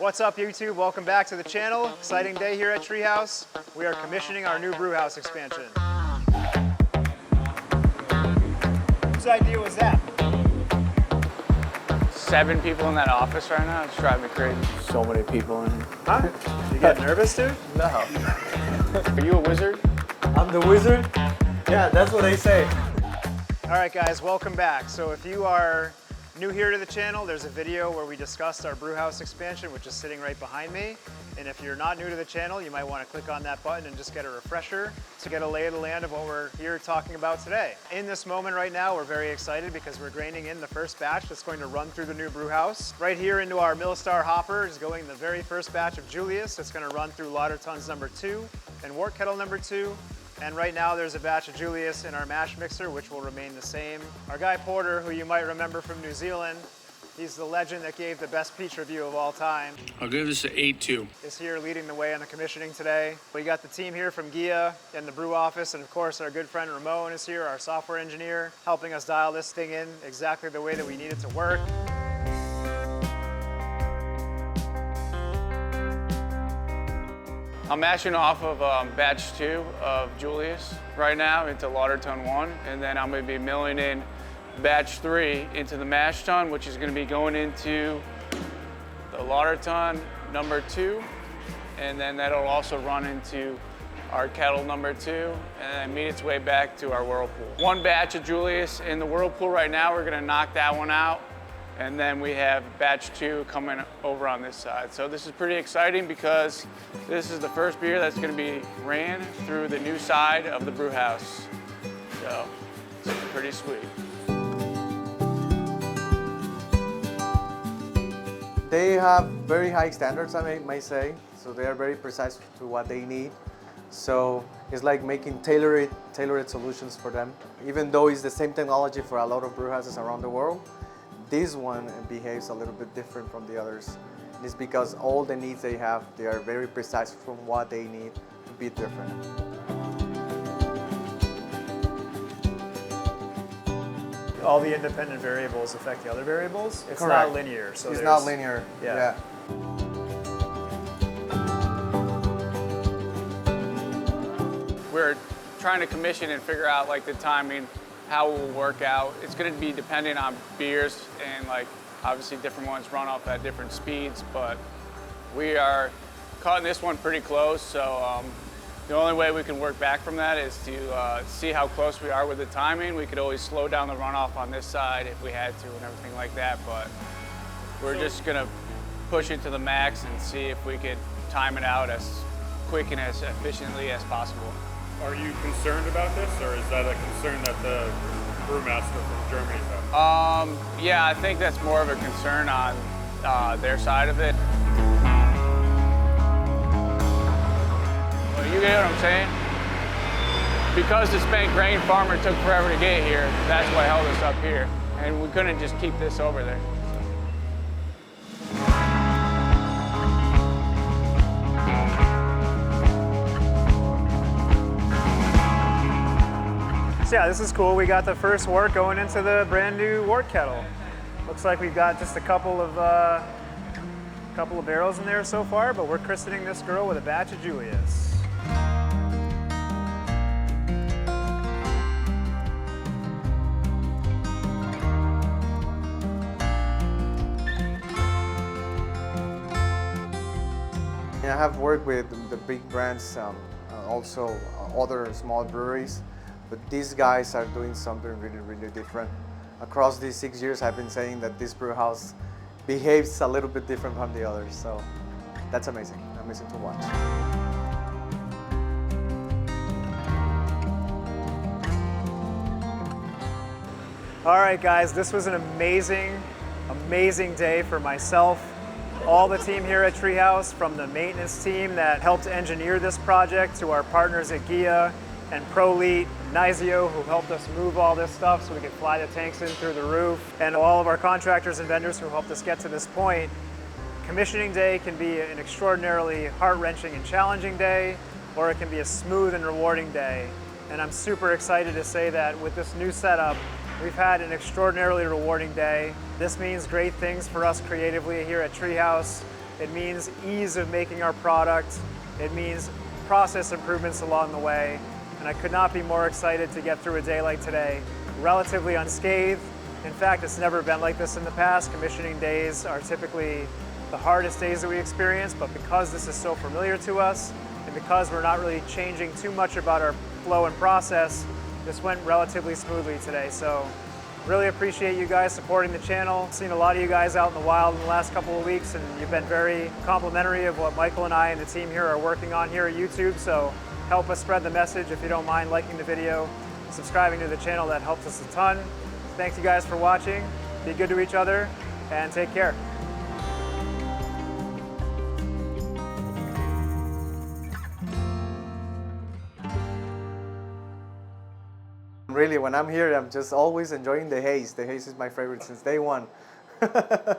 What's up, YouTube? Welcome back to the channel. Exciting day here at Treehouse. We are commissioning our new brewhouse expansion. Whose idea was that? 7 people in that office right now. It's driving me crazy. So many people in here. Huh? You get nervous, dude? No. Are you a wizard? I'm the wizard? Yeah, that's what they say. All right, guys, welcome back. So if you are new here to the channel, there's a video where we discussed our brewhouse expansion, which is sitting right behind me. And if you're not new to the channel, you might want to click on that button and just get a refresher to get a lay of the land of what we're here talking about today. In this moment right now, we're very excited because we're graining in the first batch that's going to run through the new brewhouse. Right here into our Millstar hopper is going the very first batch of Julius. That's going to run through lauter tons number 2 and wort kettle number 2. And right now there's a batch of Julius in our mash mixer, which will remain the same. Our guy Porter, who you might remember from New Zealand, he's the legend that gave the best peach review of all time. I'll give this an 8-2. Is here leading the way on the commissioning today. We got the team here from GIA and the brew office, and of course our good friend Ramon is here, our software engineer, helping us dial this thing in exactly the way that we need it to work. I'm mashing off of batch 2 of Julius right now into lauter ton 1, and then I'm going to be milling in batch 3 into the mash tun, which is going to be going into the lauter ton number 2, and then that'll also run into our kettle number 2, and then meet its way back to our whirlpool. 1 batch of Julius in the whirlpool right now. We're going to knock that one out. And then we have batch 2 coming over on this side. So this is pretty exciting because this is the first beer that's going to be ran through the new side of the brew house. So it's pretty sweet. They have very high standards, I might say. So they are very precise to what they need. So it's like making tailored solutions for them. Even though it's the same technology for a lot of brew houses around the world, this one behaves a little bit different from the others. And it's because all the needs they have, they are very precise from what they need to be different. All the independent variables affect the other variables. It's Correct. not linear. So it's not linear. Yeah. We're trying to commission and figure out like the timing, how it will work out. It's going to be dependent on beers, and like obviously different ones run off at different speeds, but we are cutting this one pretty close, so the only way we can work back from that is to see how close we are with the timing. We could always slow down the runoff on this side if we had to and everything like that, but we're just going to push it to the max and see if we could time it out as quick and as efficiently as possible. Are you concerned about this, or is that a concern that the brewmaster from Germany has? Yeah, I think that's more of a concern on their side of it. Well, you get what I'm saying? Because the spent grain farmer took forever to get here, that's what held us up here. And we couldn't just keep this over there. So yeah, this is cool. We got the first wort going into the brand new wort kettle. Looks like we've got just a couple of barrels in there so far, but we're christening this girl with a batch of Julius. I have worked with the big brands, also other small breweries. But these guys are doing something really, really different. Across these 6 years, I've been saying that this brew house behaves a little bit different from the others. So that's amazing to watch. All right, guys, this was an amazing, amazing day for myself, all the team here at Treehouse, from the maintenance team that helped engineer this project to our partners at GIA and ProLeet, Nizio, who helped us move all this stuff so we could fly the tanks in through the roof, and all of our contractors and vendors who helped us get to this point. Commissioning day can be an extraordinarily heart-wrenching and challenging day, or it can be a smooth and rewarding day. And I'm super excited to say that with this new setup, we've had an extraordinarily rewarding day. This means great things for us creatively here at Treehouse. It means ease of making our product. It means process improvements along the way. And I could not be more excited to get through a day like today, relatively unscathed. In fact, it's never been like this in the past. Commissioning days are typically the hardest days that we experience, but because this is so familiar to us, and because we're not really changing too much about our flow and process, this went relatively smoothly today. So really appreciate you guys supporting the channel. I've seen a lot of you guys out in the wild in the last couple of weeks, and you've been very complimentary of what Michael and I and the team here are working on here at YouTube. So help us spread the message. If you don't mind liking the video, subscribing to the channel, that helps us a ton. Thanks you guys for watching. Be good to each other and take care. Really, when I'm here, I'm just always enjoying the haze. The haze is my favorite since day one. Awesome.